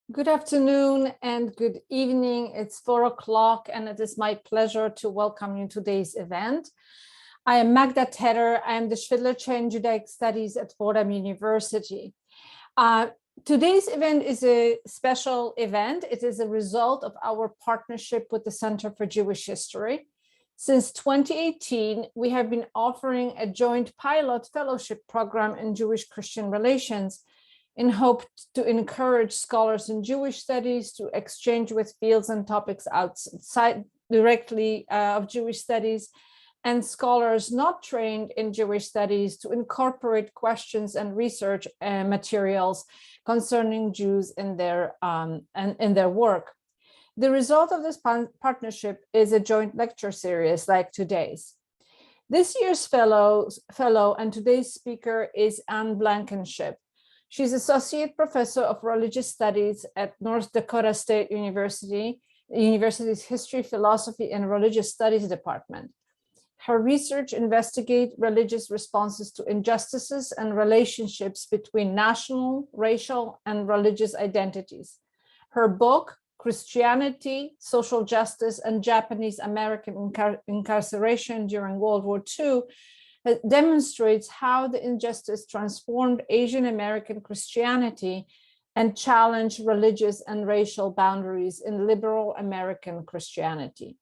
Good afternoon and good evening. It's 4 o'clock and it is my pleasure to welcome you to today's event. I am Magda Teter. I am the Shvidler Chair in Judaic Studies at Fordham University. Today's event is a special event. It is a result of our partnership with the Center for Jewish History. Since 2018, we have been offering a joint pilot fellowship program in Jewish-Christian relations in hope to encourage scholars in Jewish studies to exchange with fields and topics outside directly of Jewish studies, and scholars not trained in Jewish studies to incorporate questions and research materials concerning Jews in their work. The result of this partnership is a joint lecture series like today's. This year's fellow and today's speaker is Blankenship. She's Associate Professor of Religious Studies at North Dakota State University, the university's History, Philosophy, and Religious Studies Department. Her research investigates religious responses to injustices and relationships between national, racial, and religious identities. Her book, Christianity, Social Justice, and Japanese American Incarceration During World War II, demonstrates how the injustice transformed Asian American Christianity and challenged religious and racial boundaries in liberal American Christianity.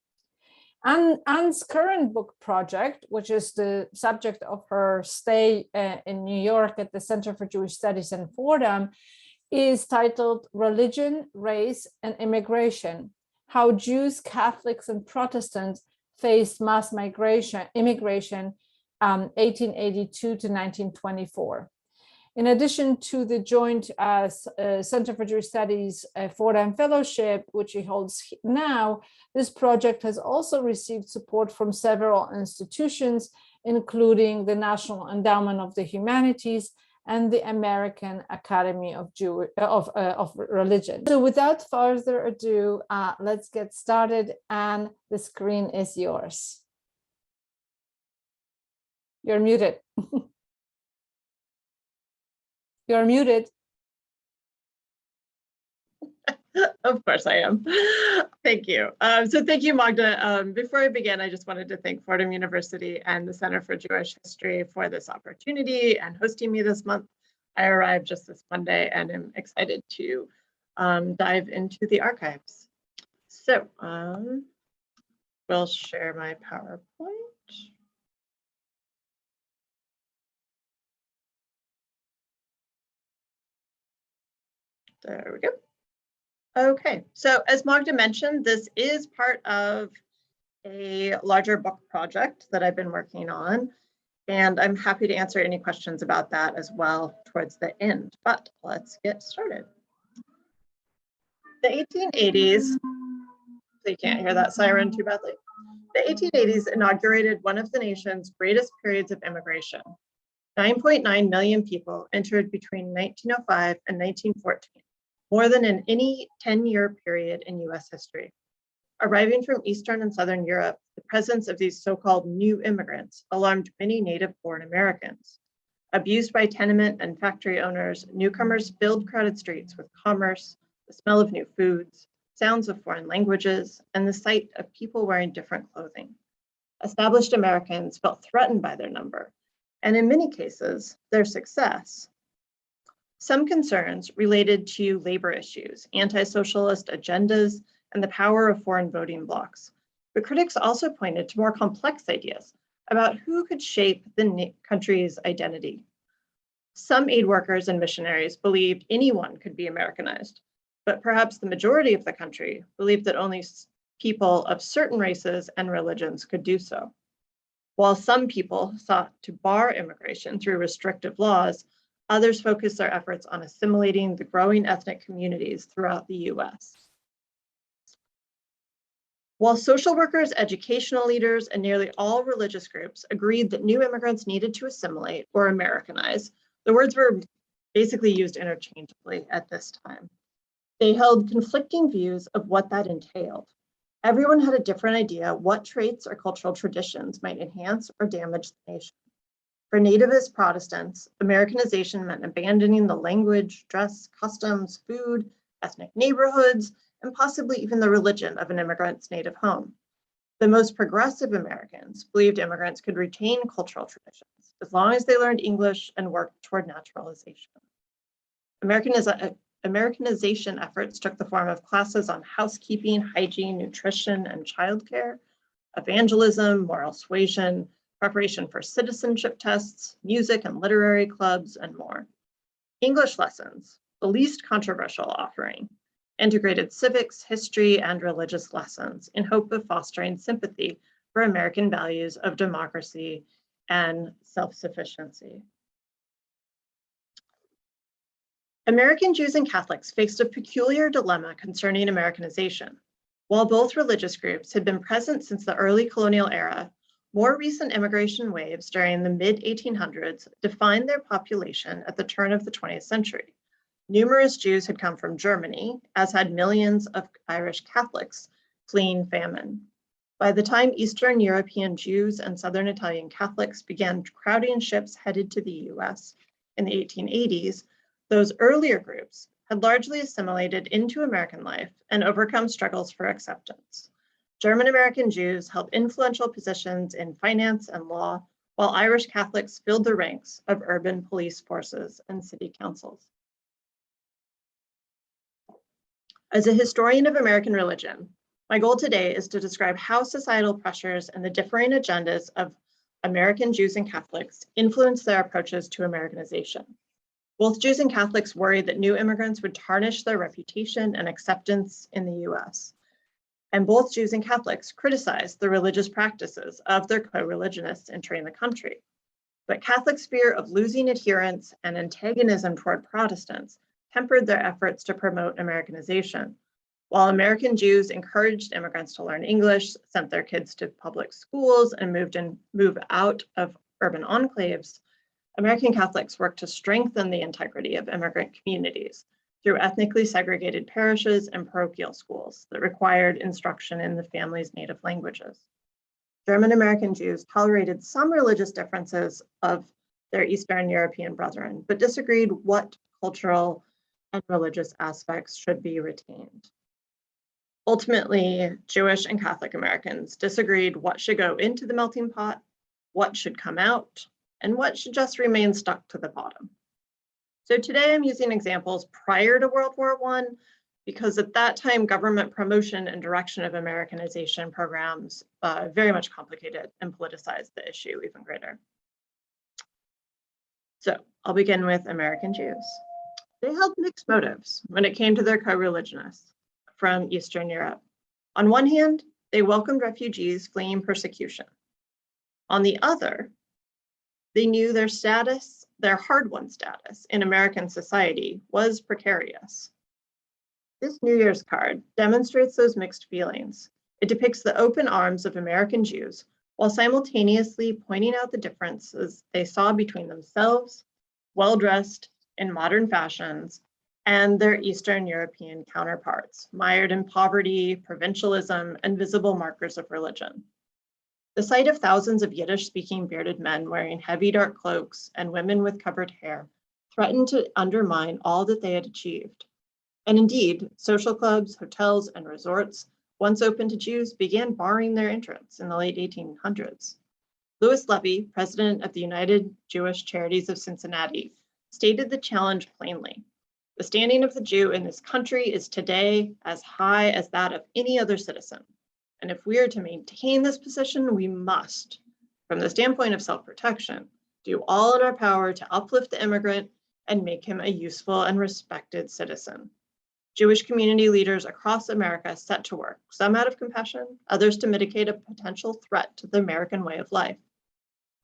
Anne's current book project, which is the subject of her stay in New York at the Center for Jewish Studies in Fordham, is titled Religion, Race, and Immigration: How Jews, Catholics, and Protestants Faced Mass Immigration 1882 to 1924. In addition to the joint Center for Jewish Studies Fordham Fellowship, which he holds now, this project has also received support from several institutions, including the National Endowment of the Humanities and the American Academy of Religion. So without further ado, let's get started, and the screen is yours. You're muted. You're muted. Of course I am. Thank you. So thank you, Magda. Before I begin, I just wanted to thank Fordham University and the Center for Jewish History for this opportunity and hosting me this month. I arrived just this Monday and am excited to dive into the archives. So we'll share my PowerPoint. There we go. Okay, so as Magda mentioned, this is part of a larger book project that I've been working on, and I'm happy to answer any questions about that as well towards the end, but let's get started. The 1880s, so you can't hear that siren too badly. The 1880s inaugurated one of the nation's greatest periods of immigration. 9.9 million people entered between 1905 and 1914. More than in any 10-year period in US history. Arriving from Eastern and Southern Europe, the presence of these so-called new immigrants alarmed many native-born Americans. Abused by tenement and factory owners, newcomers filled crowded streets with commerce, the smell of new foods, sounds of foreign languages, and the sight of people wearing different clothing. Established Americans felt threatened by their number, and in many cases, their success. Some concerns related to labor issues, anti-socialist agendas, and the power of foreign voting blocs. But critics also pointed to more complex ideas about who could shape the country's identity. Some aid workers and missionaries believed anyone could be Americanized, but perhaps the majority of the country believed that only people of certain races and religions could do so. While some people sought to bar immigration through restrictive laws, others focused their efforts on assimilating the growing ethnic communities throughout the US. While social workers, educational leaders, and nearly all religious groups agreed that new immigrants needed to assimilate or Americanize, the words were basically used interchangeably at this time. They held conflicting views of what that entailed. Everyone had a different idea what traits or cultural traditions might enhance or damage the nation. For nativist Protestants, Americanization meant abandoning the language, dress, customs, food, ethnic neighborhoods, and possibly even the religion of an immigrant's native home. The most progressive Americans believed immigrants could retain cultural traditions as long as they learned English and worked toward naturalization. Americanization efforts took the form of classes on housekeeping, hygiene, nutrition, and childcare, evangelism, moral suasion, preparation for citizenship tests, music and literary clubs, and more. English lessons, the least controversial offering, integrated civics, history, and religious lessons in hope of fostering sympathy for American values of democracy and self-sufficiency. American Jews and Catholics faced a peculiar dilemma concerning Americanization. While both religious groups had been present since the early colonial era, more recent immigration waves during the mid-1800s defined their population at the turn of the 20th century. Numerous Jews had come from Germany, as had millions of Irish Catholics fleeing famine. By the time Eastern European Jews and Southern Italian Catholics began crowding ships headed to the US in the 1880s, those earlier groups had largely assimilated into American life and overcome struggles for acceptance. German American Jews held influential positions in finance and law, while Irish Catholics filled the ranks of urban police forces and city councils. As a historian of American religion, my goal today is to describe how societal pressures and the differing agendas of American Jews and Catholics influence their approaches to Americanization. Both Jews and Catholics worried that new immigrants would tarnish their reputation and acceptance in the US. And both Jews and Catholics criticized the religious practices of their co-religionists entering the country. But Catholics' fear of losing adherents and antagonism toward Protestants tempered their efforts to promote Americanization. While American Jews encouraged immigrants to learn English, sent their kids to public schools, and move out of urban enclaves, American Catholics worked to strengthen the integrity of immigrant communities through ethnically segregated parishes and parochial schools that required instruction in the family's native languages. German American Jews tolerated some religious differences of their Eastern European brethren, but disagreed what cultural and religious aspects should be retained. Ultimately, Jewish and Catholic Americans disagreed what should go into the melting pot, what should come out, and what should just remain stuck to the bottom. So today I'm using examples prior to World War I, because at that time, government promotion and direction of Americanization programs very much complicated and politicized the issue even greater. So I'll begin with American Jews. They held mixed motives when it came to their co-religionists from Eastern Europe. On one hand, they welcomed refugees fleeing persecution. On the other, they knew their status, their hard-won status in American society was precarious. This New Year's card demonstrates those mixed feelings. It depicts the open arms of American Jews while simultaneously pointing out the differences they saw between themselves, well-dressed in modern fashions, and their Eastern European counterparts, mired in poverty, provincialism, and visible markers of religion. The sight of thousands of Yiddish-speaking bearded men wearing heavy dark cloaks and women with covered hair threatened to undermine all that they had achieved. And indeed, social clubs, hotels, and resorts, once open to Jews, began barring their entrance in the late 1800s. Louis Levy, president of the United Jewish Charities of Cincinnati, stated the challenge plainly. The standing of the Jew in this country is today as high as that of any other citizen. And if we are to maintain this position, we must, from the standpoint of self-protection, do all in our power to uplift the immigrant and make him a useful and respected citizen. Jewish community leaders across America set to work, some out of compassion, others to mitigate a potential threat to the American way of life.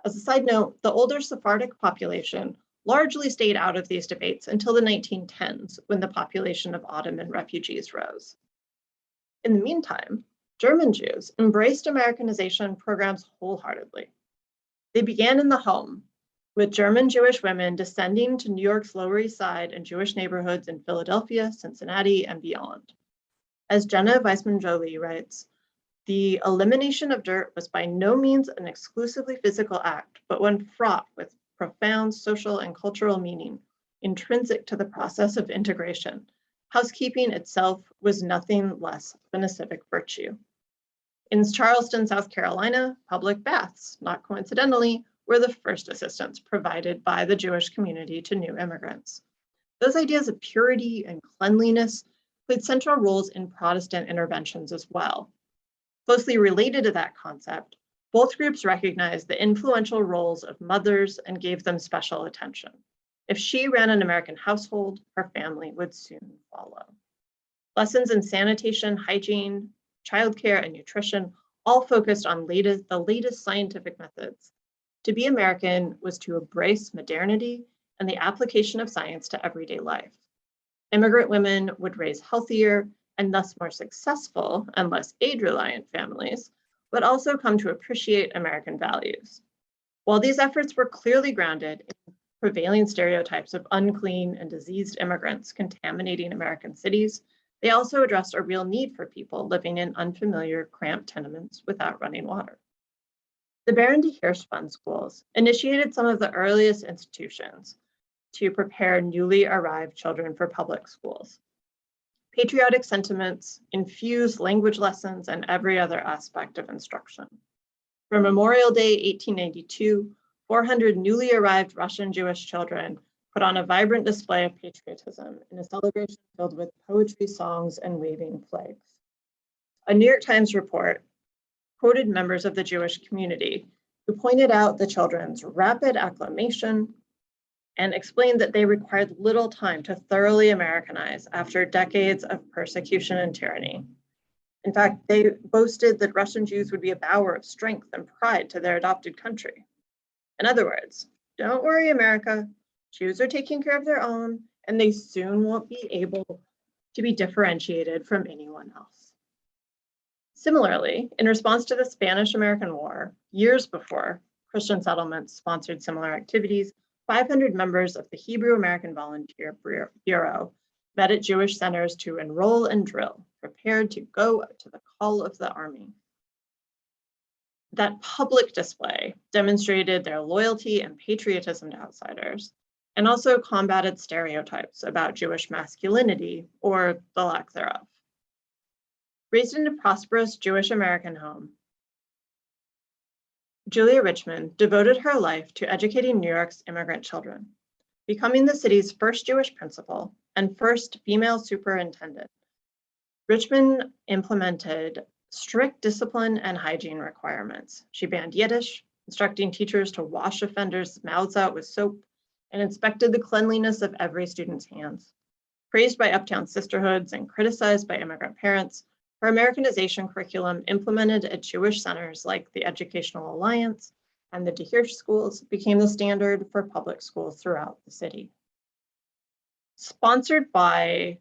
As a side note, the older Sephardic population largely stayed out of these debates until the 1910s, when the population of Ottoman refugees rose. In the meantime, German Jews embraced Americanization programs wholeheartedly. They began in the home, with German Jewish women descending to New York's Lower East Side and Jewish neighborhoods in Philadelphia, Cincinnati, and beyond. As Jenna Weissman-Joly writes, the elimination of dirt was by no means an exclusively physical act, but one fraught with profound social and cultural meaning, intrinsic to the process of integration, housekeeping itself was nothing less than a civic virtue. In Charleston, South Carolina, public baths, not coincidentally, were the first assistance provided by the Jewish community to new immigrants. Those ideas of purity and cleanliness played central roles in Protestant interventions as well. Closely related to that concept, both groups recognized the influential roles of mothers and gave them special attention. If she ran an American household, her family would soon follow. Lessons in sanitation, hygiene, childcare, and nutrition all focused on the latest scientific methods. To be American was to embrace modernity and the application of science to everyday life. Immigrant women would raise healthier and thus more successful and less age-reliant families, but also come to appreciate American values. While these efforts were clearly grounded in prevailing stereotypes of unclean and diseased immigrants contaminating American cities, they also addressed a real need for people living in unfamiliar, cramped tenements without running water. The Baron de Hirschfeld schools initiated some of the earliest institutions to prepare newly arrived children for public schools. Patriotic sentiments infused language lessons and every other aspect of instruction. For Memorial Day 1892, 400 newly arrived Russian Jewish children put on a vibrant display of patriotism in a celebration filled with poetry, songs, and waving flags. A New York Times report quoted members of the Jewish community who pointed out the children's rapid acclimation and explained that they required little time to thoroughly Americanize after decades of persecution and tyranny. In fact, they boasted that Russian Jews would be a bower of strength and pride to their adopted country. In other words, don't worry, America, Jews are taking care of their own, and they soon won't be able to be differentiated from anyone else. Similarly, in response to the Spanish-American War, years before Christian settlements sponsored similar activities, 500 members of the Hebrew American Volunteer Bureau met at Jewish centers to enroll and drill, prepared to go to the call of the army. That public display demonstrated their loyalty and patriotism to outsiders, and also combated stereotypes about Jewish masculinity or the lack thereof. Raised in a prosperous Jewish American home, Julia Richmond devoted her life to educating New York's immigrant children, becoming the city's first Jewish principal and first female superintendent. Richmond implemented strict discipline and hygiene requirements. She banned Yiddish, instructing teachers to wash offenders' mouths out with soap, and inspected the cleanliness of every student's hands. Praised by uptown sisterhoods and criticized by immigrant parents, her Americanization curriculum implemented at Jewish centers like the Educational Alliance and the De Hirsch schools became the standard for public schools throughout the city. Sponsored by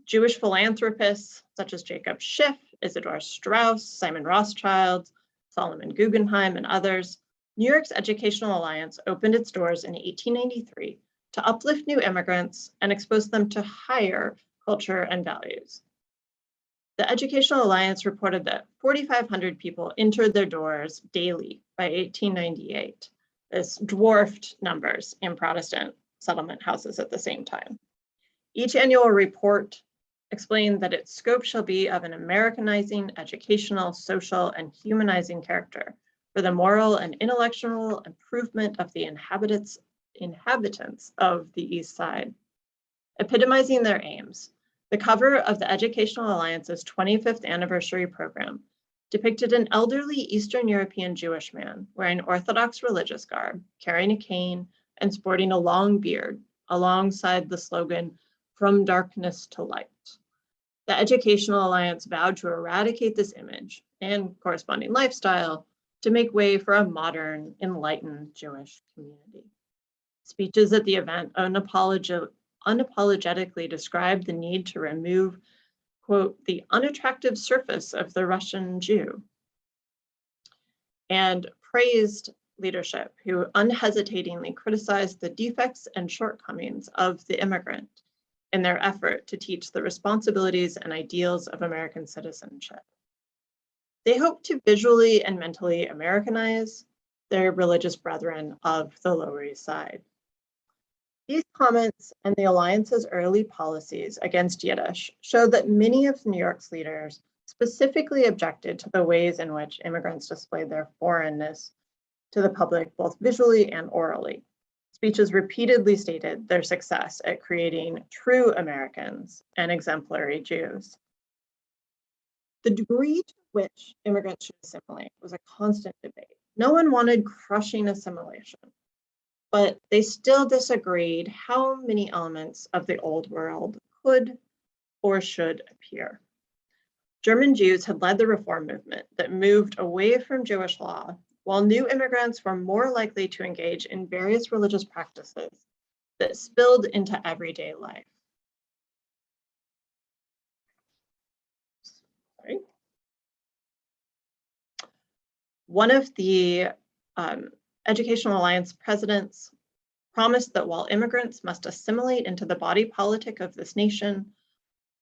Jewish philanthropists such as Jacob Schiff, Isidor Straus, Simon Rothschild, Solomon Guggenheim, and others, New York's Educational Alliance opened its doors in 1893 to uplift new immigrants and expose them to higher culture and values. The Educational Alliance reported that 4,500 people entered their doors daily by 1898. This dwarfed numbers in Protestant settlement houses at the same time. Each annual report explained that its scope shall be of an Americanizing, educational, social, and humanizing character for the moral and intellectual improvement of the inhabitants of the East Side. Epitomizing their aims, the cover of the Educational Alliance's 25th anniversary program depicted an elderly Eastern European Jewish man wearing Orthodox religious garb, carrying a cane, and sporting a long beard, alongside the slogan, "From darkness to light." The Educational Alliance vowed to eradicate this image and corresponding lifestyle to make way for a modern, enlightened Jewish community. Speeches at the event unapologetically described the need to remove, quote, "the unattractive surface of the Russian Jew," and praised leadership who unhesitatingly criticized the defects and shortcomings of the immigrant in their effort to teach the responsibilities and ideals of American citizenship. They hoped to visually and mentally Americanize their religious brethren of the Lower East Side. These comments and the Alliance's early policies against Yiddish show that many of New York's leaders specifically objected to the ways in which immigrants displayed their foreignness to the public, both visually and orally. Speeches repeatedly stated their success at creating true Americans and exemplary Jews. The degree to which immigrants should assimilate was a constant debate. No one wanted crushing assimilation, but they still disagreed how many elements of the old world could or should appear. German Jews had led the reform movement that moved away from Jewish law, while new immigrants were more likely to engage in various religious practices that spilled into everyday life. Sorry. One of the Educational Alliance presidents promised that while immigrants must assimilate into the body politic of this nation,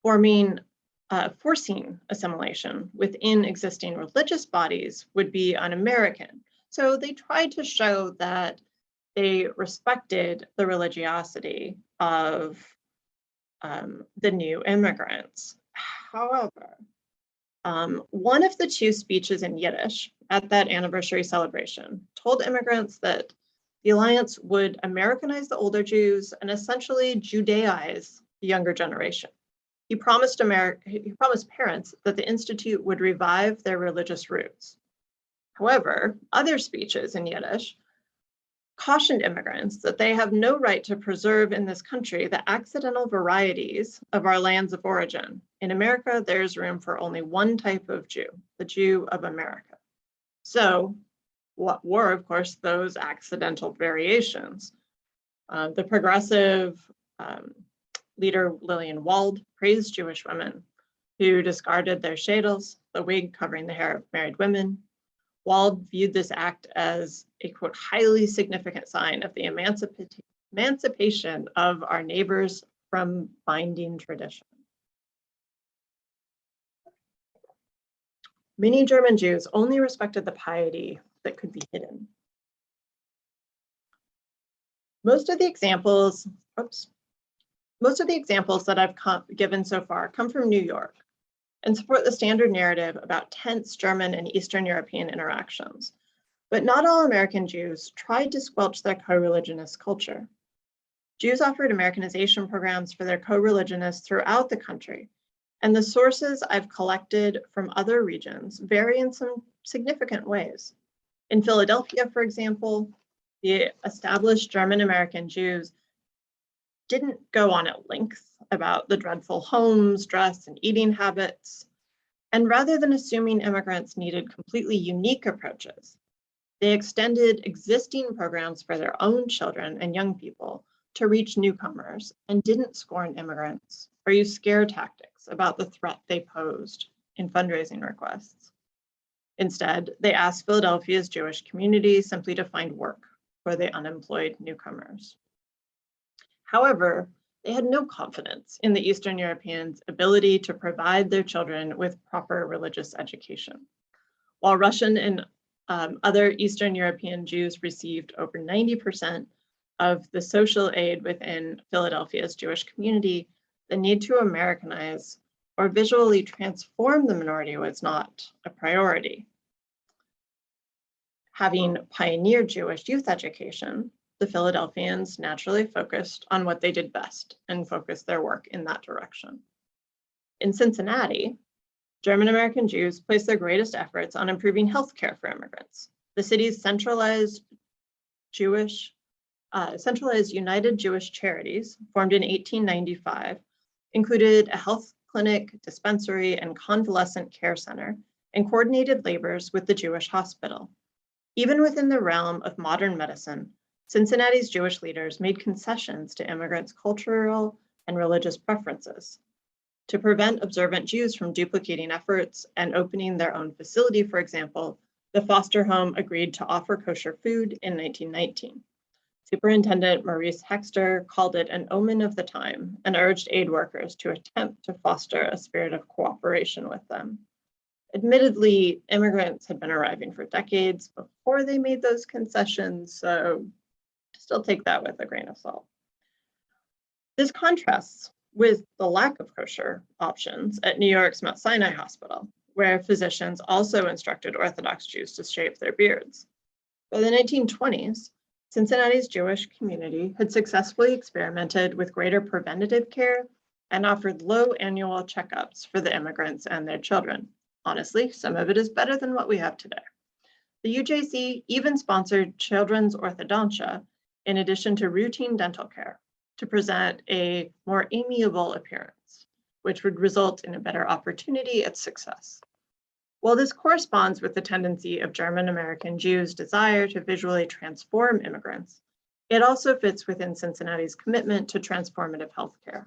forcing assimilation within existing religious bodies would be un-American. So they tried to show that they respected the religiosity of the new immigrants. However, one of the two speeches in Yiddish at that anniversary celebration told immigrants that the Alliance would Americanize the older Jews and essentially Judaize the younger generation. He promised parents that the Institute would revive their religious roots. However, other speeches in Yiddish cautioned immigrants that they have no right to preserve in this country the accidental varieties of our lands of origin. In America, there's room for only one type of Jew, the Jew of America. So what were, of course, those accidental variations? The progressive leader Lillian Wald praised Jewish women who discarded their shadels, the wig covering the hair of married women. Wald viewed this act as a, quote, highly significant sign of the emancipation of our neighbors from binding tradition. Many German Jews only respected the piety that could be hidden. Most of the examples that I've given so far come from New York and support the standard narrative about tense German and Eastern European interactions. But not all American Jews tried to squelch their co-religionist culture. Jews offered Americanization programs for their co-religionists throughout the country, and the sources I've collected from other regions vary in some significant ways. In Philadelphia, for example, the established German American Jews didn't go on at length about the dreadful homes, dress, and eating habits. And rather than assuming immigrants needed completely unique approaches, they extended existing programs for their own children and young people to reach newcomers and didn't scorn immigrants or use scare tactics about the threat they posed in fundraising requests. Instead, they asked Philadelphia's Jewish community simply to find work for the unemployed newcomers. However, they had no confidence in the Eastern Europeans' ability to provide their children with proper religious education. While Russian and other Eastern European Jews received over 90% of the social aid within Philadelphia's Jewish community, the need to Americanize or visually transform the minority was not a priority. Having pioneered Jewish youth education, the Philadelphians naturally focused on what they did best and focused their work in that direction. In Cincinnati, German American Jews placed their greatest efforts on improving healthcare for immigrants. The city's centralized United Jewish Charities, formed in 1895, included a health clinic, dispensary, and convalescent care center, and coordinated labors with the Jewish hospital. Even within the realm of modern medicine, Cincinnati's Jewish leaders made concessions to immigrants' cultural and religious preferences. To prevent observant Jews from duplicating efforts and opening their own facility, for example, the foster home agreed to offer kosher food in 1919. Superintendent Maurice Hexter called it an omen of the time and urged aid workers to attempt to foster a spirit of cooperation with them. Admittedly, immigrants had been arriving for decades before they made those concessions, so still take that with a grain of salt. This contrasts with the lack of kosher options at New York's Mount Sinai Hospital, where physicians also instructed Orthodox Jews to shave their beards. By the 1920s, Cincinnati's Jewish community had successfully experimented with greater preventative care and offered low annual checkups for the immigrants and their children. Honestly, some of it is better than what we have today. The UJC even sponsored children's orthodontia in addition to routine dental care to present a more amiable appearance, which would result in a better opportunity at success. While this corresponds with the tendency of German American Jews' desire to visually transform immigrants, it also fits within Cincinnati's commitment to transformative healthcare.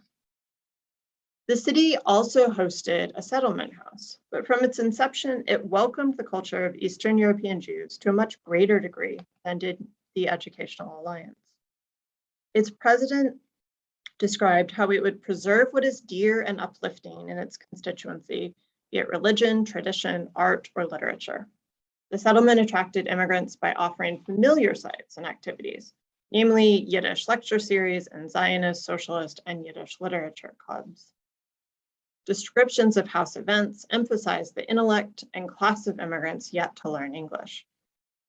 The city also hosted a settlement house, but from its inception, it welcomed the culture of Eastern European Jews to a much greater degree than did the Educational Alliance. Its president described how it would preserve what is dear and uplifting in its constituency, be it religion, tradition, art, or literature. The settlement attracted immigrants by offering familiar sites and activities, namely Yiddish lecture series and Zionist, socialist, and Yiddish literature clubs. Descriptions of house events emphasize the intellect and class of immigrants yet to learn English.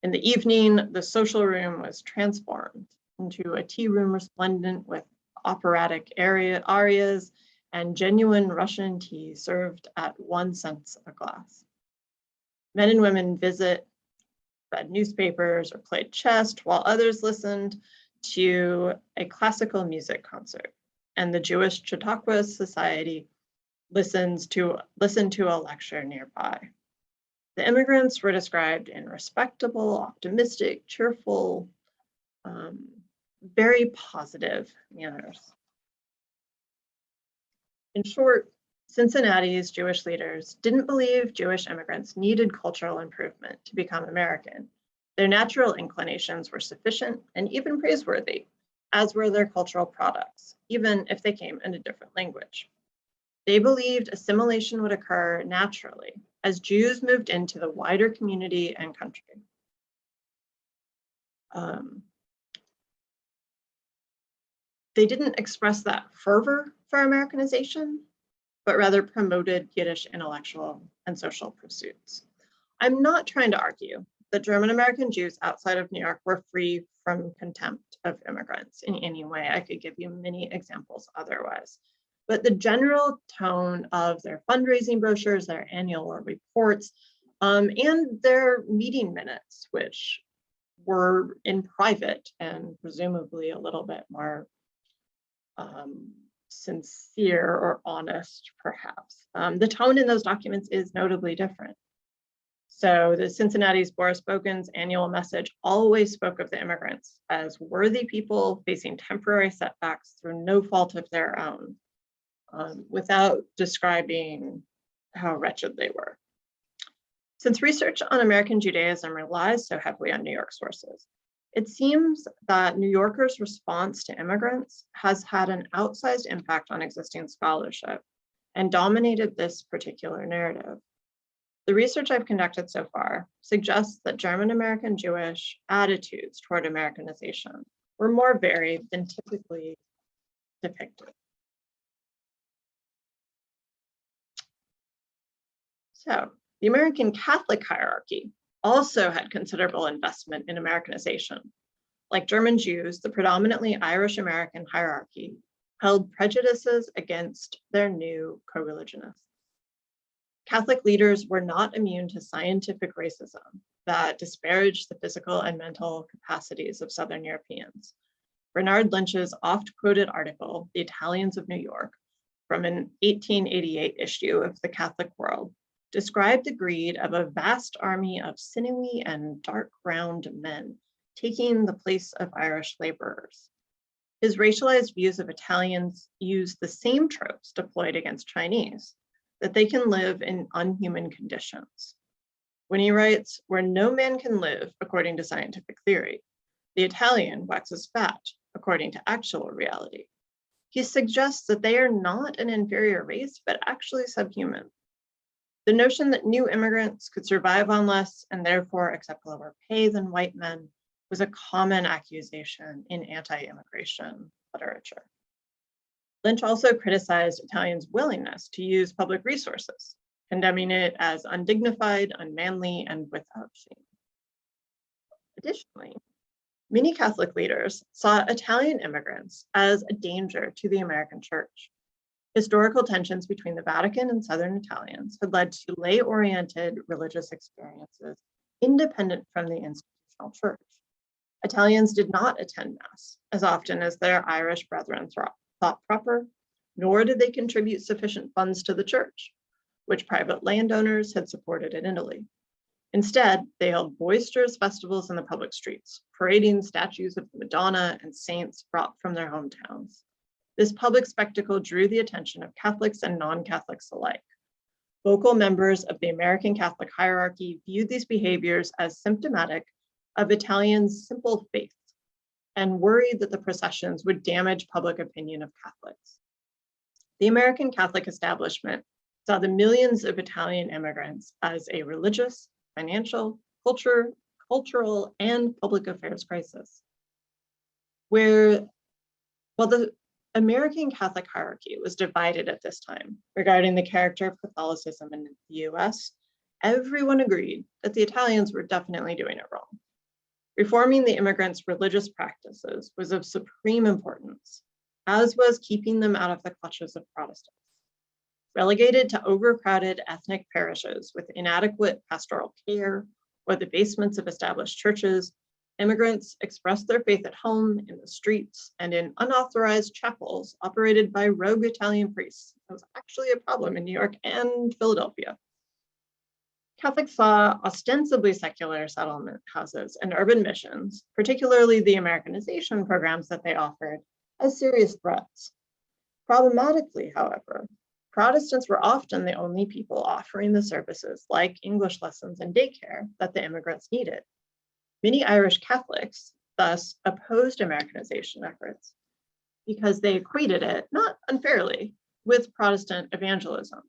In the evening, the social room was transformed into a tea room resplendent with operatic arias and genuine Russian tea served at 1 cent a glass. Men and women read newspapers or played chess, while others listened to a classical music concert. And the Jewish Chautauqua Society listened to a lecture nearby. The immigrants were described in respectable, optimistic, cheerful, very positive manners. In short, Cincinnati's Jewish leaders didn't believe Jewish immigrants needed cultural improvement to become American. Their natural inclinations were sufficient and even praiseworthy, as were their cultural products, even if they came in a different language. They believed assimilation would occur naturally as Jews moved into the wider community and country. They didn't express that fervor for Americanization, but rather promoted Yiddish intellectual and social pursuits. I'm not trying to argue that German American Jews outside of New York were free from contempt of immigrants in any way. I could give you many examples otherwise. But the general tone of their fundraising brochures, their annual reports, and their meeting minutes, which were in private and presumably a little bit more sincere or honest, perhaps. The tone in those documents is notably different. So the Cincinnati's Boris Bogan's annual message always spoke of the immigrants as worthy people facing temporary setbacks through no fault of their own, without describing how wretched they were. Since research on American Judaism relies so heavily on New York sources, it seems that New Yorkers' response to immigrants has had an outsized impact on existing scholarship and dominated this particular narrative. The research I've conducted so far suggests that German American Jewish attitudes toward Americanization were more varied than typically depicted. So, the American Catholic hierarchy also had considerable investment in Americanization. Like German Jews, the predominantly Irish American hierarchy held prejudices against their new co-religionists. Catholic leaders were not immune to scientific racism that disparaged the physical and mental capacities of Southern Europeans. Bernard Lynch's oft-quoted article, The Italians of New York, from an 1888 issue of the Catholic World, described the greed of a vast army of sinewy and dark-browed men taking the place of Irish laborers. His racialized views of Italians use the same tropes deployed against Chinese, that they can live in unhuman conditions. When he writes, "Where no man can live according to scientific theory, the Italian waxes fat according to actual reality," he suggests that they are not an inferior race, but actually subhuman. The notion that new immigrants could survive on less and therefore accept lower pay than white men was a common accusation in anti-immigration literature. Lynch also criticized Italians' willingness to use public resources, condemning it as undignified, unmanly, and without shame. Additionally, many Catholic leaders saw Italian immigrants as a danger to the American church. Historical tensions between the Vatican and Southern Italians had led to lay-oriented religious experiences independent from the institutional church. Italians did not attend Mass as often as their Irish brethren thought proper, nor did they contribute sufficient funds to the church, which private landowners had supported in Italy. Instead, they held boisterous festivals in the public streets, parading statues of the Madonna and saints brought from their hometowns. This public spectacle drew the attention of Catholics and non-Catholics alike. Vocal members of the American Catholic hierarchy viewed these behaviors as symptomatic of Italians' simple faith and worried that the processions would damage public opinion of Catholics. The American Catholic establishment saw the millions of Italian immigrants as a religious, financial, cultural, and public affairs crisis. While the American Catholic hierarchy was divided at this time regarding the character of Catholicism in the US, everyone agreed that the Italians were definitely doing it wrong. Reforming the immigrants' religious practices was of supreme importance, as was keeping them out of the clutches of Protestants. Relegated to overcrowded ethnic parishes with inadequate pastoral care or the basements of established churches, immigrants expressed their faith at home, in the streets, and in unauthorized chapels operated by rogue Italian priests. That was actually a problem in New York and Philadelphia. Catholics saw ostensibly secular settlement houses and urban missions, particularly the Americanization programs that they offered, as serious threats. Problematically, however, Protestants were often the only people offering the services like English lessons and daycare that the immigrants needed. Many Irish Catholics thus opposed Americanization efforts because they equated it, not unfairly, with Protestant evangelism.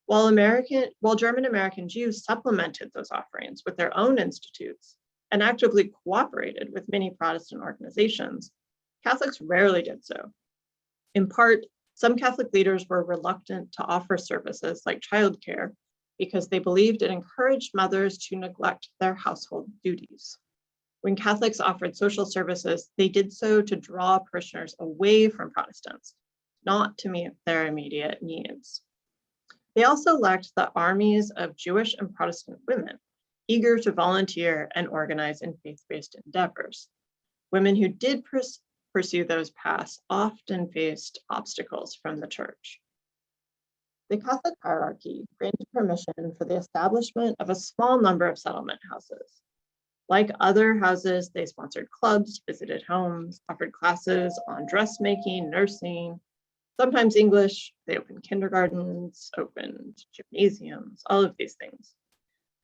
While German American Jews supplemented those offerings with their own institutes and actively cooperated with many Protestant organizations, Catholics rarely did so. In part, some Catholic leaders were reluctant to offer services like childcare because they believed it encouraged mothers to neglect their household duties. When Catholics offered social services, they did so to draw parishioners away from Protestants, not to meet their immediate needs. They also lacked the armies of Jewish and Protestant women, eager to volunteer and organize in faith-based endeavors. Women who did pursue those paths often faced obstacles from the church. The Catholic hierarchy granted permission for the establishment of a small number of settlement houses. Like other houses, they sponsored clubs, visited homes, offered classes on dressmaking, nursing, sometimes English. They opened kindergartens, opened gymnasiums, all of these things.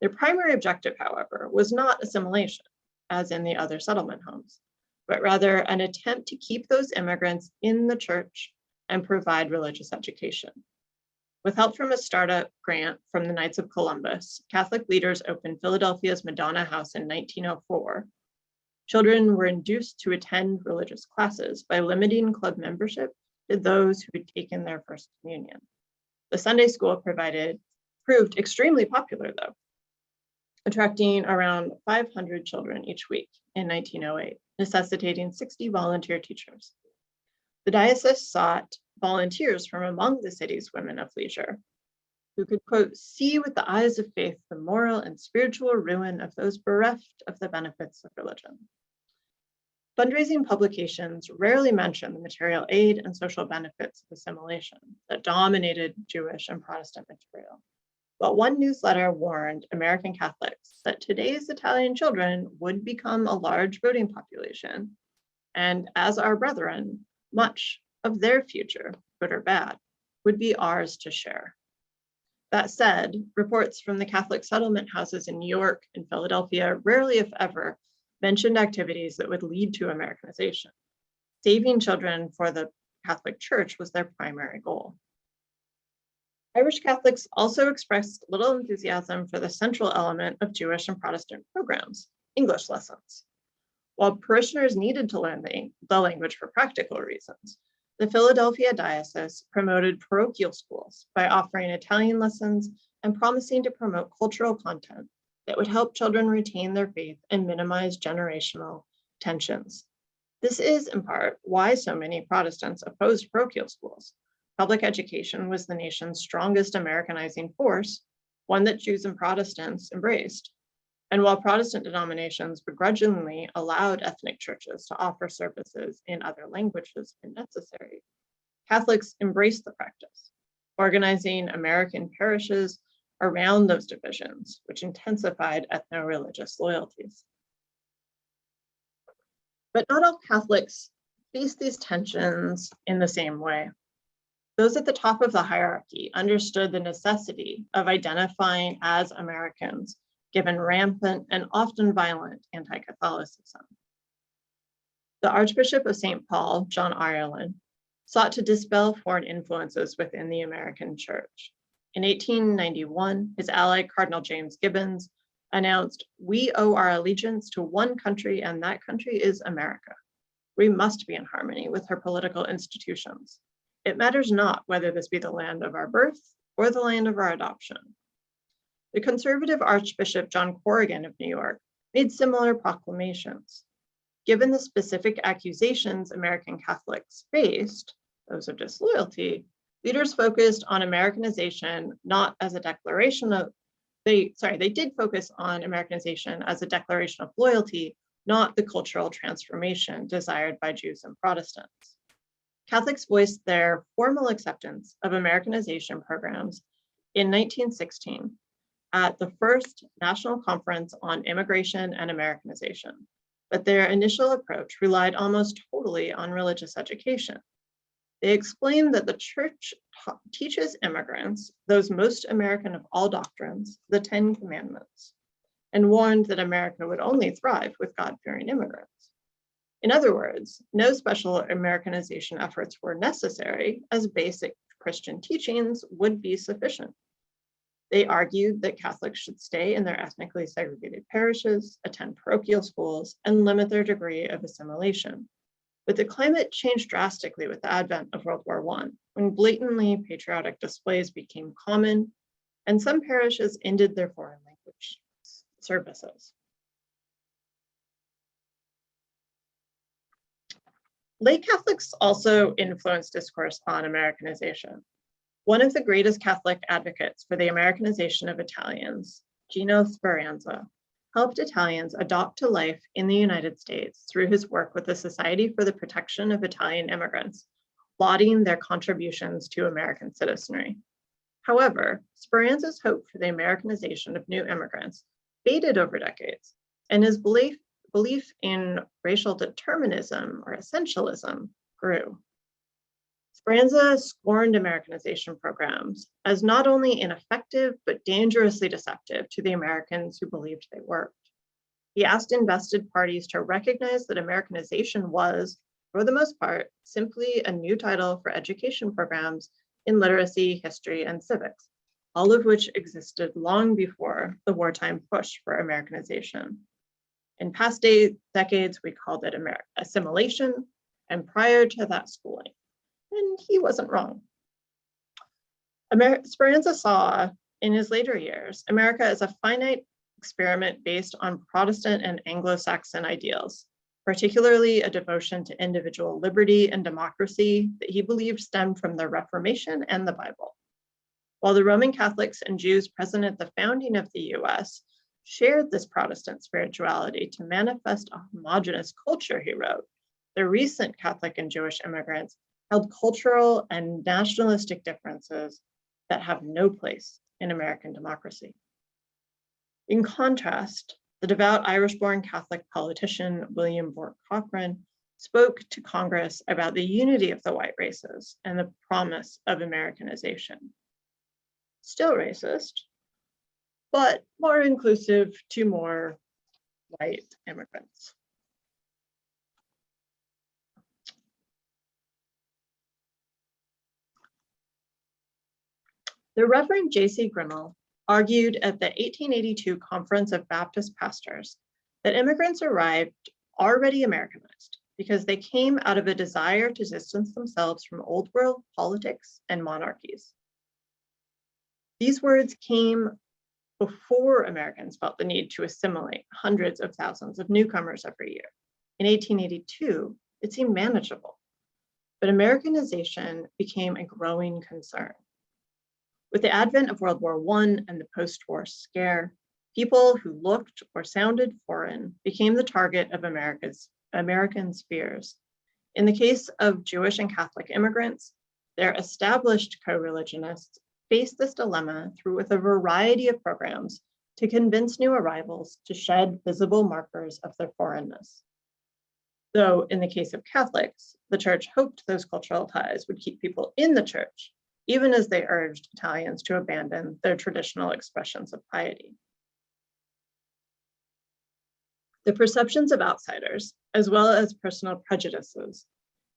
Their primary objective, however, was not assimilation, as in the other settlement homes, but rather an attempt to keep those immigrants in the church and provide religious education. With help from a startup grant from the Knights of Columbus, Catholic leaders opened Philadelphia's Madonna House in 1904. Children were induced to attend religious classes by limiting club membership to those who had taken their first communion. The Sunday school proved extremely popular, though, attracting around 500 children each week in 1908, necessitating 60 volunteer teachers. The diocese sought volunteers from among the city's women of leisure, who could, quote, see with the eyes of faith the moral and spiritual ruin of those bereft of the benefits of religion. Fundraising publications rarely mention the material aid and social benefits of assimilation that dominated Jewish and Protestant material. But one newsletter warned American Catholics that today's Italian children would become a large voting population, and as our brethren, much of their future, good or bad, would be ours to share. That said, reports from the Catholic settlement houses in New York and Philadelphia rarely, if ever, mentioned activities that would lead to Americanization. Saving children for the Catholic Church was their primary goal. Irish Catholics also expressed little enthusiasm for the central element of Jewish and Protestant programs, English lessons. While parishioners needed to learn the language for practical reasons, the Philadelphia diocese promoted parochial schools by offering Italian lessons and promising to promote cultural content that would help children retain their faith and minimize generational tensions. This is, in part, why so many Protestants opposed parochial schools. Public education was the nation's strongest Americanizing force, one that Jews and Protestants embraced. And while Protestant denominations begrudgingly allowed ethnic churches to offer services in other languages when necessary, Catholics embraced the practice, organizing American parishes around those divisions, which intensified ethno-religious loyalties. But not all Catholics face these tensions in the same way. Those at the top of the hierarchy understood the necessity of identifying as Americans, given rampant and often violent anti-Catholicism. The Archbishop of St. Paul, John Ireland, sought to dispel foreign influences within the American Church. In 1891, his ally, Cardinal James Gibbons, announced, "We owe our allegiance to one country, and that country is America. We must be in harmony with her political institutions. It matters not whether this be the land of our birth or the land of our adoption." The conservative Archbishop John Corrigan of New York made similar proclamations. Given the specific accusations American Catholics faced, those of disloyalty, leaders focused on Americanization not as a declaration of, they did focus on Americanization as a declaration of loyalty, not the cultural transformation desired by Jews and Protestants. Catholics voiced their formal acceptance of Americanization programs in 1916 at the first National Conference on Immigration and Americanization, but their initial approach relied almost totally on religious education. They explained that the Church teaches immigrants, those most American of all doctrines, the 10 Commandments, and warned that America would only thrive with God-fearing immigrants. In other words, no special Americanization efforts were necessary, as basic Christian teachings would be sufficient. They argued that Catholics should stay in their ethnically segregated parishes, attend parochial schools, and limit their degree of assimilation. But the climate changed drastically with the advent of World War I, when blatantly patriotic displays became common, and some parishes ended their foreign language services. Lay Catholics also influenced discourse on Americanization. One of the greatest Catholic advocates for the Americanization of Italians, Gino Speranza, helped Italians adopt to life in the United States through his work with the Society for the Protection of Italian Immigrants, lauding their contributions to American citizenry. However, Speranza's hope for the Americanization of new immigrants faded over decades, and his belief in racial determinism or essentialism grew. Speranza scorned Americanization programs as not only ineffective, but dangerously deceptive to the Americans who believed they worked. He asked invested parties to recognize that Americanization was, for the most part, simply a new title for education programs in literacy, history, and civics, all of which existed long before the wartime push for Americanization. In past decades, we called it assimilation, and prior to that, schooling. And he wasn't wrong. Speranza saw, in his later years, America as a finite experiment based on Protestant and Anglo-Saxon ideals, particularly a devotion to individual liberty and democracy that he believed stemmed from the Reformation and the Bible. While the Roman Catholics and Jews present at the founding of the US shared this Protestant spirituality to manifest a homogeneous culture, he wrote, the recent Catholic and Jewish immigrants held cultural and nationalistic differences that have no place in American democracy. In contrast, the devout Irish-born Catholic politician William Bork Cochran spoke to Congress about the unity of the white races and the promise of Americanization. Still racist, but more inclusive to more white immigrants. The Reverend J.C. Grimmel argued at the 1882 Conference of Baptist Pastors that immigrants arrived already Americanized because they came out of a desire to distance themselves from old world politics and monarchies. These words came before Americans felt the need to assimilate hundreds of thousands of newcomers every year. In 1882, it seemed manageable, but Americanization became a growing concern. With the advent of World War I and the post-war scare, people who looked or sounded foreign became the target of Americans' fears. In the case of Jewish and Catholic immigrants, their established co-religionists faced this dilemma with a variety of programs to convince new arrivals to shed visible markers of their foreignness. Though in the case of Catholics, the church hoped those cultural ties would keep people in the church, even as they urged Italians to abandon their traditional expressions of piety. The perceptions of outsiders, as well as personal prejudices,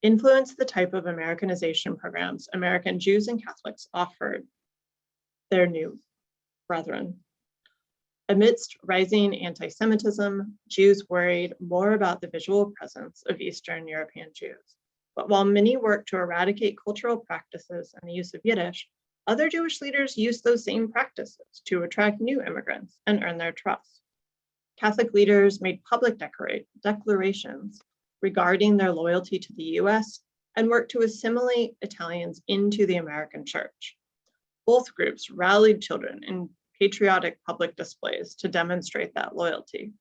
influenced the type of Americanization programs American Jews and Catholics offered their new brethren. Amidst rising anti-Semitism, Jews worried more about the visual presence of Eastern European Jews. But while many worked to eradicate cultural practices and the use of Yiddish, other Jewish leaders used those same practices to attract new immigrants and earn their trust. Catholic leaders made public declarations regarding their loyalty to the US and worked to assimilate Italians into the American church. Both groups rallied children in patriotic public displays to demonstrate that loyalty.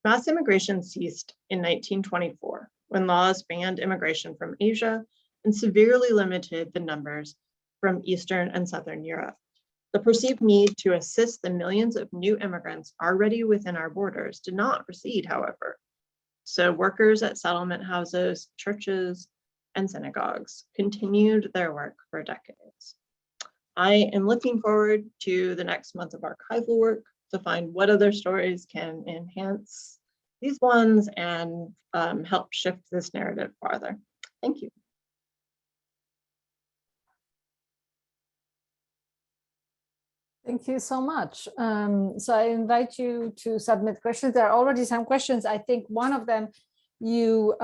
Mass immigration ceased in 1924 when laws banned immigration from Asia and severely limited the numbers from Eastern and Southern Europe. The perceived need to assist the millions of new immigrants already within our borders did not recede, however. So workers at settlement houses, churches, and synagogues continued their work for decades. I am looking forward to the next month of archival work to find what other stories can enhance these ones and help shift this narrative farther. Thank you. Thank you so much. So I invite you to submit questions. There are already some questions. I think one of them you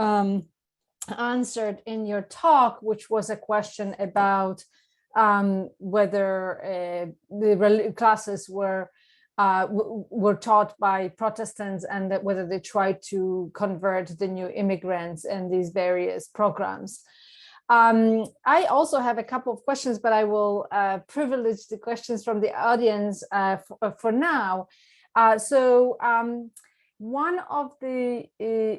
answered in your talk, which was a question about whether the classes were taught by Protestants and that whether they tried to convert the new immigrants in these various programs. I also have a couple of questions, but I will privilege the questions from the audience for now. One of the,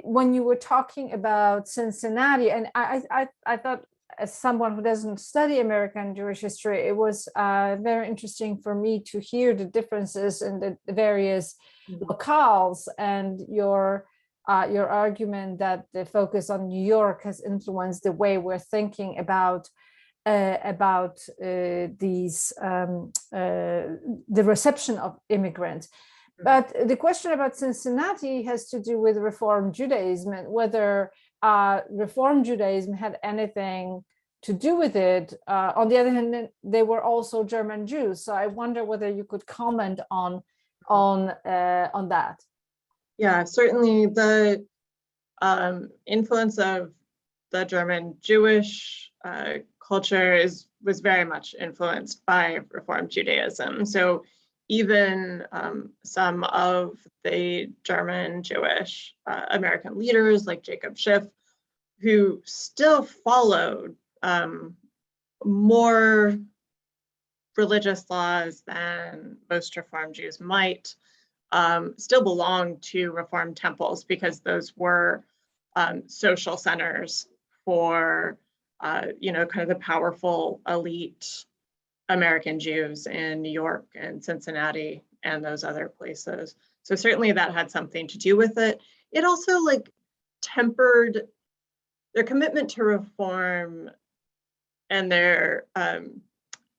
when you were talking about Cincinnati, and I thought, as someone who doesn't study American Jewish history, it was very interesting for me to hear the differences in the various locales and your argument that the focus on New York has influenced the way we're thinking about these the reception of immigrants. But the question about Cincinnati has to do with Reform Judaism and whether Reform Judaism had anything to do with it. On the other hand, they were also German Jews. So I wonder whether you could comment on that. Yeah, certainly the influence of the German Jewish culture was very much influenced by Reform Judaism. So even some of the German Jewish American leaders like Jacob Schiff, who still followed more religious laws than most Reform Jews might, still belonged to Reformed temples because those were social centers for, kind of the powerful elite American Jews in New York and Cincinnati and those other places. So certainly that had something to do with it. It also tempered their commitment to reform, and their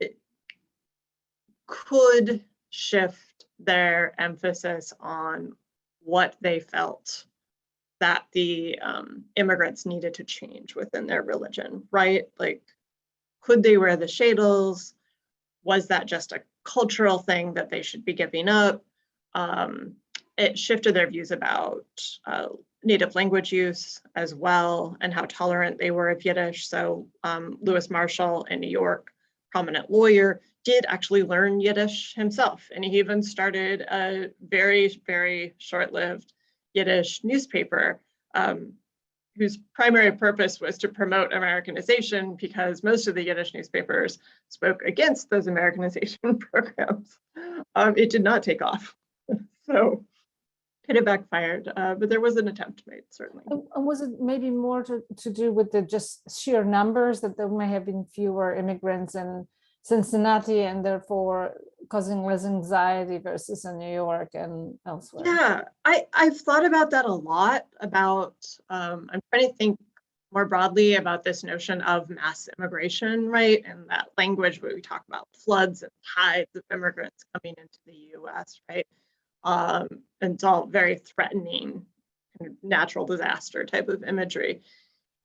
it could shift their emphasis on what they felt that the immigrants needed to change within their religion, right? Could they wear the shadels? Was that just a cultural thing that they should be giving up? It shifted their views about native language use as well, and how tolerant they were of Yiddish. So Lewis Marshall in New York, prominent lawyer, did actually learn Yiddish himself. And he even started a very, very short-lived Yiddish newspaper whose primary purpose was to promote Americanization, because most of the Yiddish newspapers spoke against those Americanization programs. It did not take off. So could have backfired, but there was an attempt made, certainly. And was it maybe more to do with the just sheer numbers, that there may have been fewer immigrants in Cincinnati and therefore causing less anxiety versus in New York and elsewhere? Yeah, I've thought about that a lot, about, I'm trying to think more broadly about this notion of mass immigration, right? And that language where we talk about floods and tides of immigrants coming into the US, right? And it's all very threatening, kind of natural disaster type of imagery.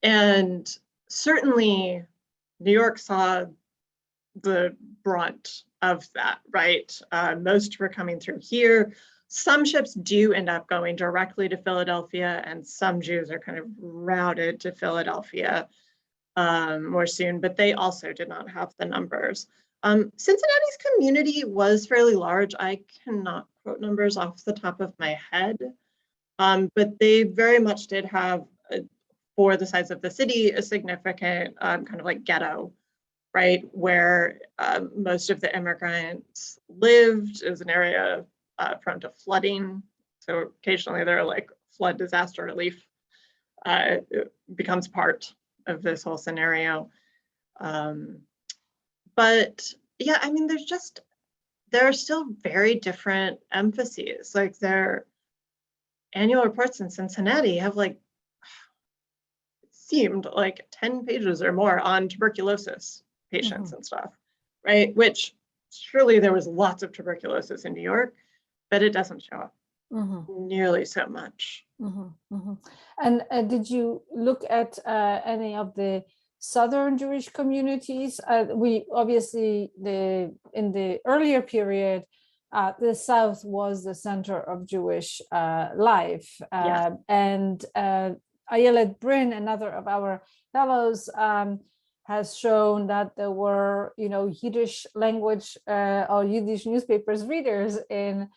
And certainly New York saw the brunt of that, right? Most were coming through here. Some ships do end up going directly to Philadelphia, and some Jews are kind of routed to Philadelphia more soon, but they also did not have the numbers. Cincinnati's community was fairly large. I cannot quote numbers off the top of my head, but they very much did have, for the size of the city, a significant kind of like ghetto, right, where most of the immigrants lived. It was an area prone to flooding, so occasionally there are like flood disaster relief it becomes part of this whole scenario. But yeah, I mean, there are still very different emphases. Like their annual reports in Cincinnati have like, it seemed like 10 pages or more on tuberculosis patients and stuff, right? Which surely there was lots of tuberculosis in New York, but it doesn't show up nearly so much. And did you look at any of the Southern Jewish communities? We obviously, in the earlier period, the South was the center of Jewish life. Yes. And Ayelet Brin, another of our fellows, has shown that there were, Yiddish language or Yiddish newspapers readers in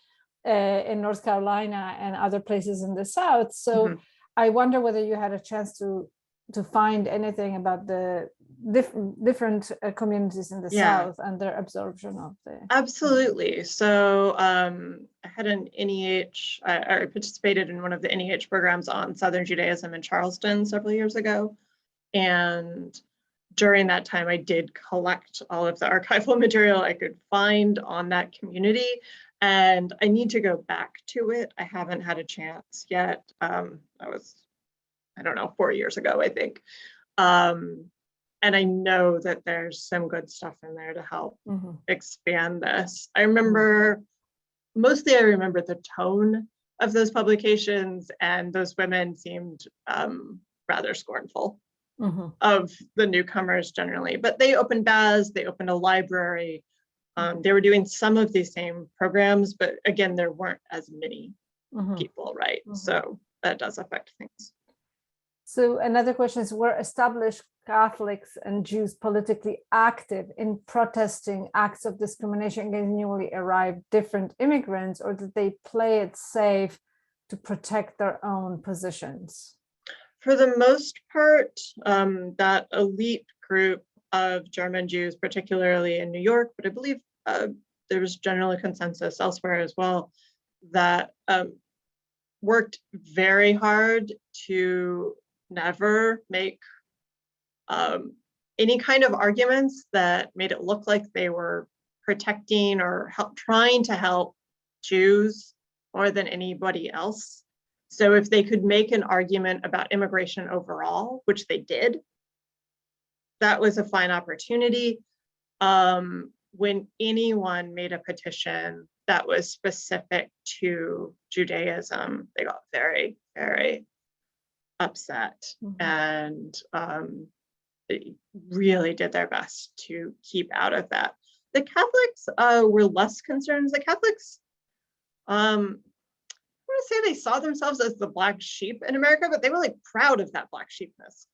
North Carolina and other places in the South. So I wonder whether you had a chance to find anything about the different communities in the South and their absorption of the. Absolutely. So I had an NEH, I participated in one of the NEH programs on Southern Judaism in Charleston several years ago. And during that time, I did collect all of the archival material I could find on that community. And I need to go back to it. I haven't had a chance yet. That was, I don't know, 4 years ago, I think. And I know that there's some good stuff in there to help expand this. I remember, mostly I remember the tone of those publications, and those women seemed rather scornful of the newcomers generally. But they opened baths, they opened a library. They were doing some of these same programs, but again, there weren't as many people, right? So that does affect things. So another question is, were established Catholics and Jews politically active in protesting acts of discrimination against newly arrived different immigrants, or did they play it safe to protect their own positions? For the most part, that elite group of German Jews, particularly in New York, but I believe there was generally consensus elsewhere as well, that worked very hard to never make any kind of arguments that made it look like they were protecting or trying to help Jews more than anybody else. So if they could make an argument about immigration overall, which they did, that was a fine opportunity. When anyone made a petition that was specific to Judaism, they got very, very upset, and they really did their best to keep out of that. The Catholics were less concerned. The Catholics want to say they saw themselves as the black sheep in America, but they were like proud of that black sheepness.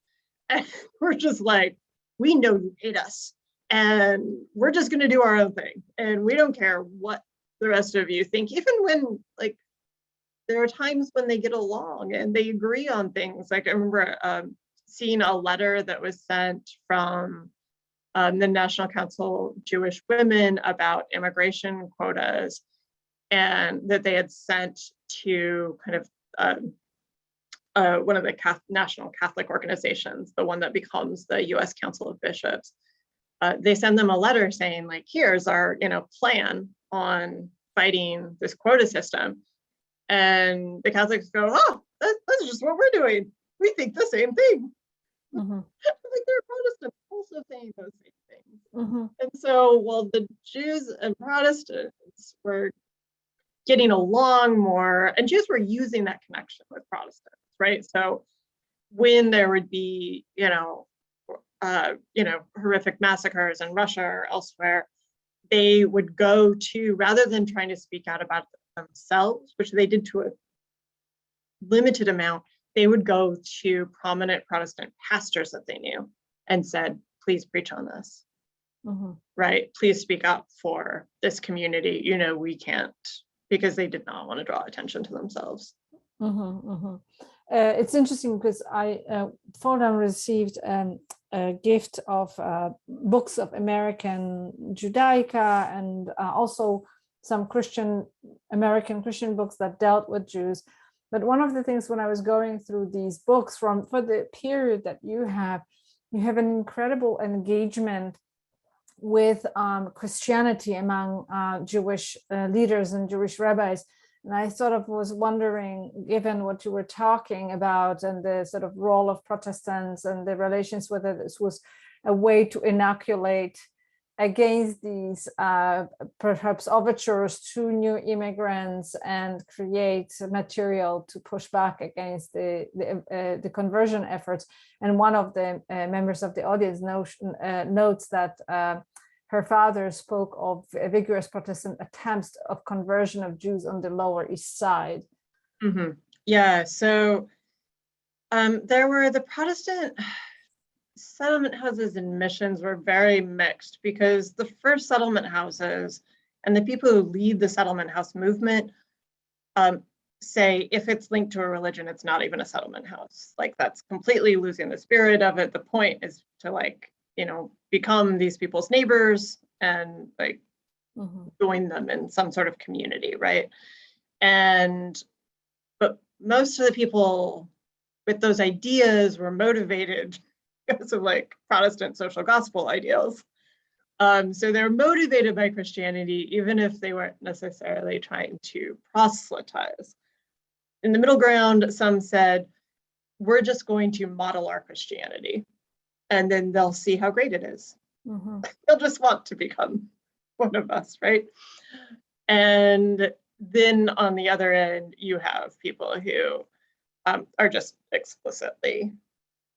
And we're just like, we know you hate us and we're just going to do our own thing. And we don't care what the rest of you think, even when like, there are times when they get along and they agree on things. Like I remember seeing a letter that was sent from the National Council of Jewish Women about immigration quotas, and that they had sent to kind of one of the national Catholic organizations, the one that becomes the U.S. Council of Bishops. They send them a letter saying, like, here's our plan on fighting this quota system. And the Catholics go, oh, that's just what we're doing. We think the same thing. Mm-hmm. Like they're Protestants also saying those same things. Mm-hmm. And so while the Jews and Protestants were getting along more, and Jews were using that connection with Protestants, right? So when there would be, horrific massacres in Russia or elsewhere, they would go to, rather than trying to speak out about themselves, which they did to a limited amount, they would go to prominent Protestant pastors that they knew and said, please preach on this, mm-hmm. right? Please speak up for this community. We can't, because they did not want to draw attention to themselves. Mm-hmm, mm-hmm. It's interesting because Fordham received a gift of books of American Judaica and also some American Christian books that dealt with Jews. But one of the things when I was going through these books for the period that you have an incredible engagement with Christianity among Jewish leaders and Jewish rabbis. And I sort of was wondering, given what you were talking about and the sort of role of Protestants and the relations, whether this was a way to inoculate against these perhaps overtures to new immigrants and create material to push back against the conversion efforts. And one of the members of the audience notes that her father spoke of vigorous Protestant attempts of conversion of Jews on the Lower East Side. Mm-hmm. Yeah, so there were the Protestant settlement houses and missions were very mixed, because the first settlement houses and the people who lead the settlement house movement say if it's linked to a religion, it's not even a settlement house. Like that's completely losing the spirit of it. The point is to become these people's neighbors and mm-hmm. join them in some sort of community, right? But most of the people with those ideas were motivated because of Protestant social gospel ideals. So they're motivated by Christianity, even if they weren't necessarily trying to proselytize. In the middle ground, some said, we're just going to model our Christianity, and then they'll see how great it is. Mm-hmm. They'll just want to become one of us, right? And then on the other end, you have people who are just explicitly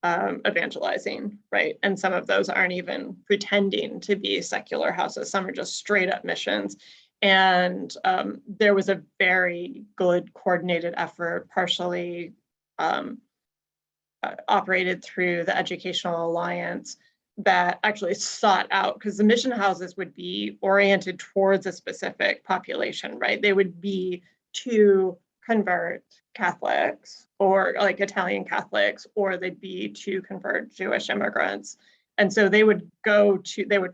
evangelizing, right? And some of those aren't even pretending to be secular houses. Some are just straight up missions. And there was a very good coordinated effort, partially operated through the Educational Alliance, that actually sought out, because the mission houses would be oriented towards a specific population, right? They would be to convert Catholics or Italian Catholics, or they'd be to convert Jewish immigrants. And so they would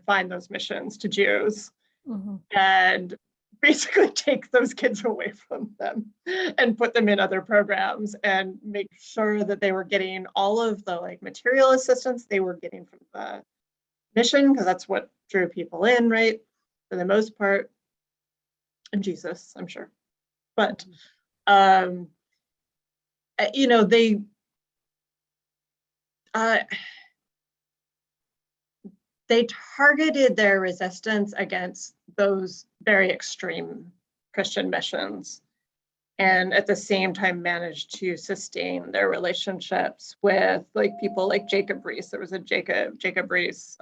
find those missions to Jews, mm-hmm. and basically take those kids away from them and put them in other programs and make sure that they were getting all of the material assistance they were getting from the mission, because that's what drew people in, right? For the most part, and Jesus, I'm sure. But they targeted their resistance against those very extreme Christian missions, and at the same time managed to sustain their relationships with people like Jacob Rees. There was a Jacob Rees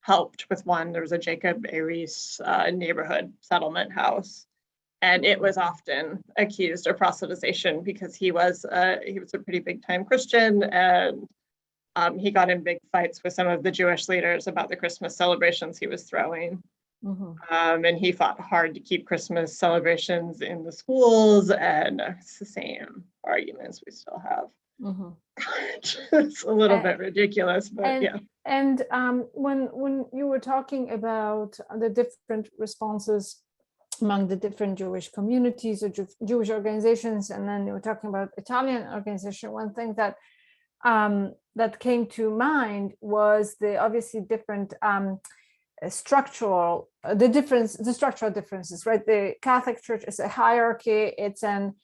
helped with one. There was a Jacob A. Rees neighborhood settlement house. And it was often accused of proselytization because he was a pretty big time Christian, and he got in big fights with some of the Jewish leaders about the Christmas celebrations he was throwing. And he fought hard to keep Christmas celebrations in the schools, and it's the same arguments we still have. It's a little bit ridiculous, but yeah. And when you were talking about the different responses among the different Jewish communities or Jewish organizations, and then you were talking about Italian organization, one thing that that came to mind was the obviously different structural differences, right? The Catholic Church is a hierarchy, it's an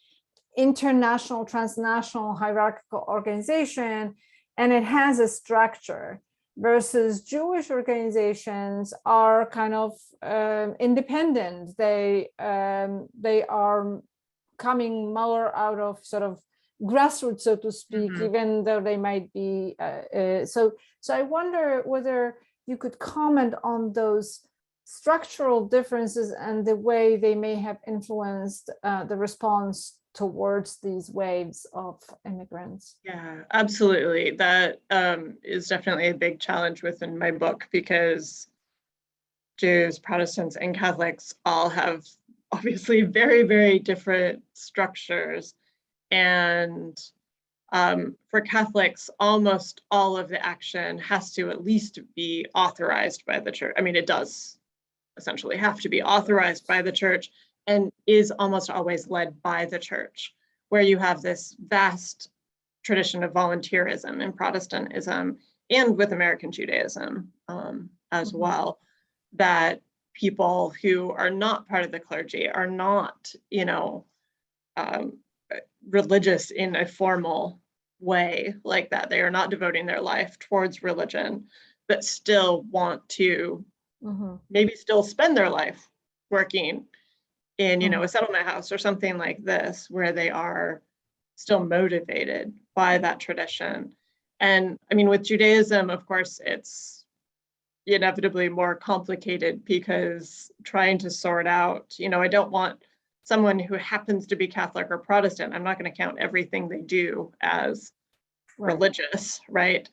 international, transnational hierarchical organization, and it has a structure, versus Jewish organizations are kind of independent. They are coming more out of sort of grassroots, so to speak, even though they might be so I wonder whether you could comment on those structural differences and the way they may have influenced the response towards these waves of immigrants. Yeah, absolutely. That is definitely a big challenge within my book, because Jews, Protestants, and Catholics all have obviously very, very different structures. And for Catholics, almost all of the action has to at least be authorized by the church. I mean, it does essentially have to be authorized by the church, and is almost always led by the church, where you have this vast tradition of volunteerism in Protestantism and with American Judaism as well, that people who are not part of the clergy are not, religious in a formal way like that. They are not devoting their life towards religion, but still want to maybe still spend their life working in, a settlement house or something like this, where they are still motivated by that tradition. And I mean, with Judaism, of course, it's inevitably more complicated, because trying to sort out, I don't want someone who happens to be Catholic or Protestant, I'm not going to count everything they do as religious, right?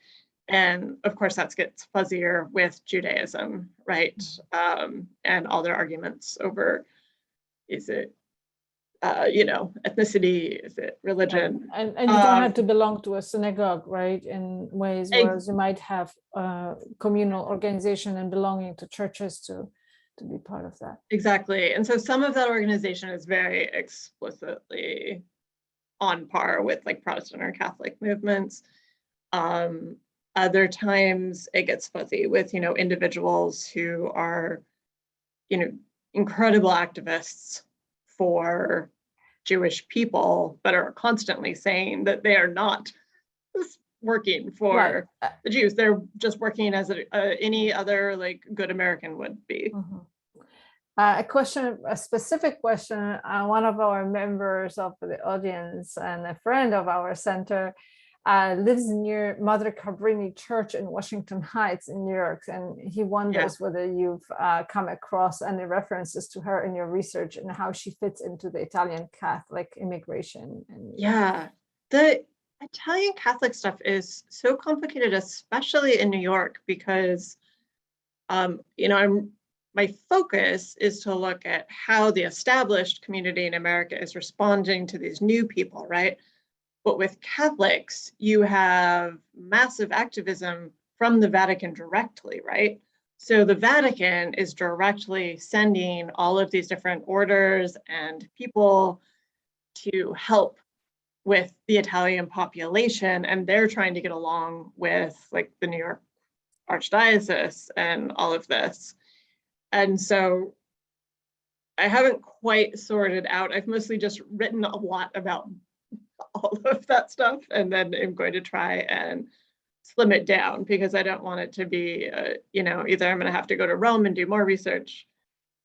And of course, that gets fuzzier with Judaism, right? And all their arguments over, is it, ethnicity, is it religion? And you don't have to belong to a synagogue, right? In ways, whereas you might have communal organization and belonging to churches to be part of that. Exactly. And so some of that organization is very explicitly on par with like Protestant or Catholic movements. Other times it gets fuzzy with, individuals who are, incredible activists for Jewish people, but are constantly saying that they are not working for the Jews. They're just working as any other like good American would be. A specific question, one of our members of the audience and a friend of our center lives near Mother Cabrini Church in Washington Heights in New York, and he wonders whether you've come across any references to her in your research and how she fits into the Italian Catholic immigration. The Italian Catholic stuff is so complicated, especially in New York, because my focus is to look at how the established community in America is responding to these new people, right? But with Catholics, you have massive activism from the Vatican directly, right? So the Vatican is directly sending all of these different orders and people to help with the Italian population, and they're trying to get along with like the New York Archdiocese and all of this. And so I haven't quite sorted out. I've mostly just written a lot about all of that stuff, and then I'm going to try and slim it down, because I don't want it to be, either I'm going to have to go to Rome and do more research,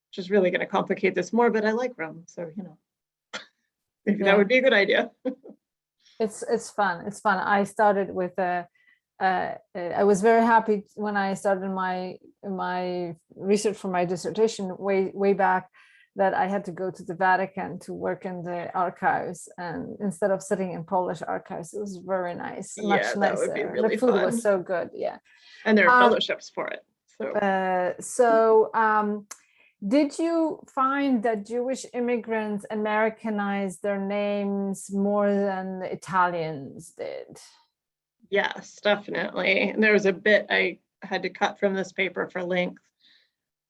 which is really going to complicate this more, but I like Rome. So, maybe that would be a good idea. It's fun. It's fun. I started with I was very happy when I started my research for my dissertation way back, that I had to go to the Vatican to work in the archives, and instead of sitting in Polish archives, it was very nice, much Yeah, nicer. that would be really the food fun. was so good, yeah. And there are fellowships for it. Did you find that Jewish immigrants Americanized their names more than the Italians did? Yes, definitely. And there was a bit I had to cut from this paper for length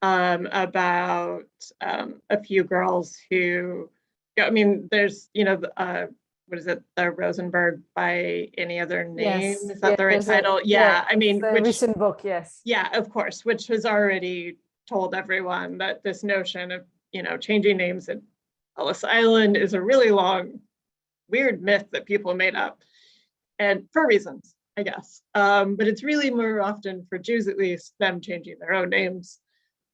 about a few girls who, I mean, there's, what is it, the Rosenberg by any other name? Yes. Is that the right title? I mean, the recent book, yes. Yeah, of course, which has already told everyone that this notion of, changing names at Ellis Island is a really long, weird myth that people made up, and for reasons, I guess. But it's really more often, for Jews at least, them changing their own names.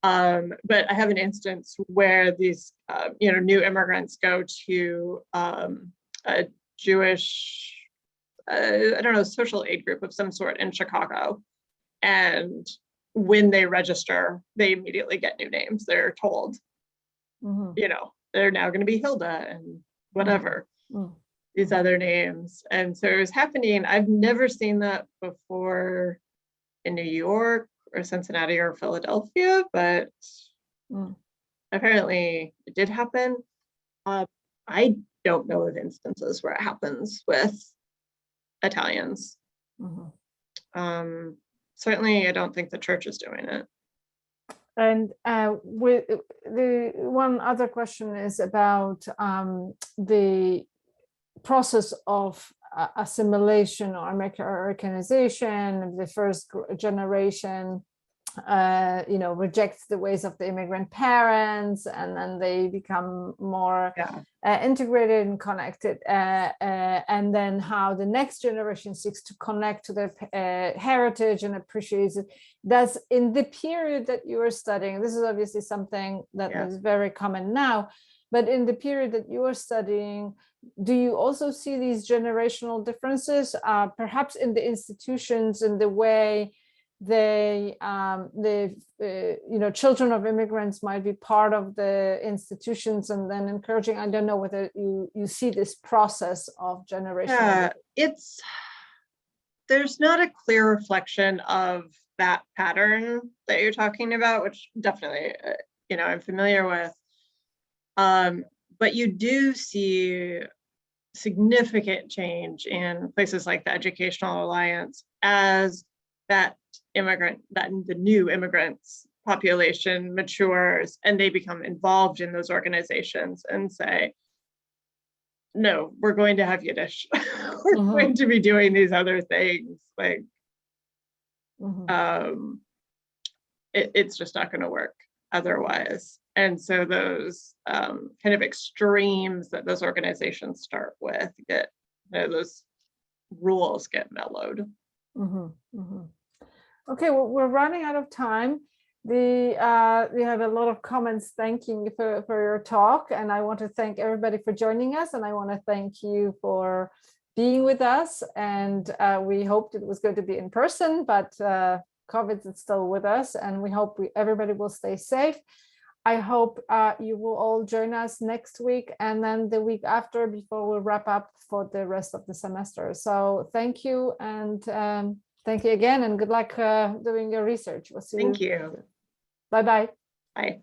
But I have an instance where these, new immigrants go to a Jewish, I don't know, social aid group of some sort in Chicago. And when they register, they immediately get new names. They're told, they're now going to be Hilda and whatever, these other names. And so it was happening. I've never seen that before in New York or Cincinnati or Philadelphia, but apparently it did happen. I don't know of instances where it happens with Italians. Certainly, I don't think the church is doing it. And with the one other question is about the process of assimilation or Americanization. The first generation, rejects the ways of the immigrant parents, and then they become more integrated and connected. And then how the next generation seeks to connect to their heritage and appreciates it. That's in the period that you are studying. This is obviously something that is very common now, but in the period that you are studying, do you also see these generational differences, perhaps in the institutions, in the way children of immigrants might be part of the institutions and then encouraging? I don't know whether you see this process of generational. There's not a clear reflection of that pattern that you're talking about, which definitely, I'm familiar with. But you do see significant change in places like the Educational Alliance as the new immigrants population matures and they become involved in those organizations and say, no, we're going to have Yiddish. We're going to be doing these other things. It's just not going to work otherwise. And so those kind of extremes that those organizations start with those rules get mellowed. Okay, well, we're running out of time. We have a lot of comments thanking you for your talk, and I want to thank everybody for joining us, and I want to thank you for being with us. And we hoped it was going to be in person, but COVID is still with us, and we hope everybody will stay safe. I hope you will all join us next week and then the week after, before we wrap up for the rest of the semester. So thank you, and thank you again, and good luck doing your research. We'll see you. Thank you. Bye-bye. Bye.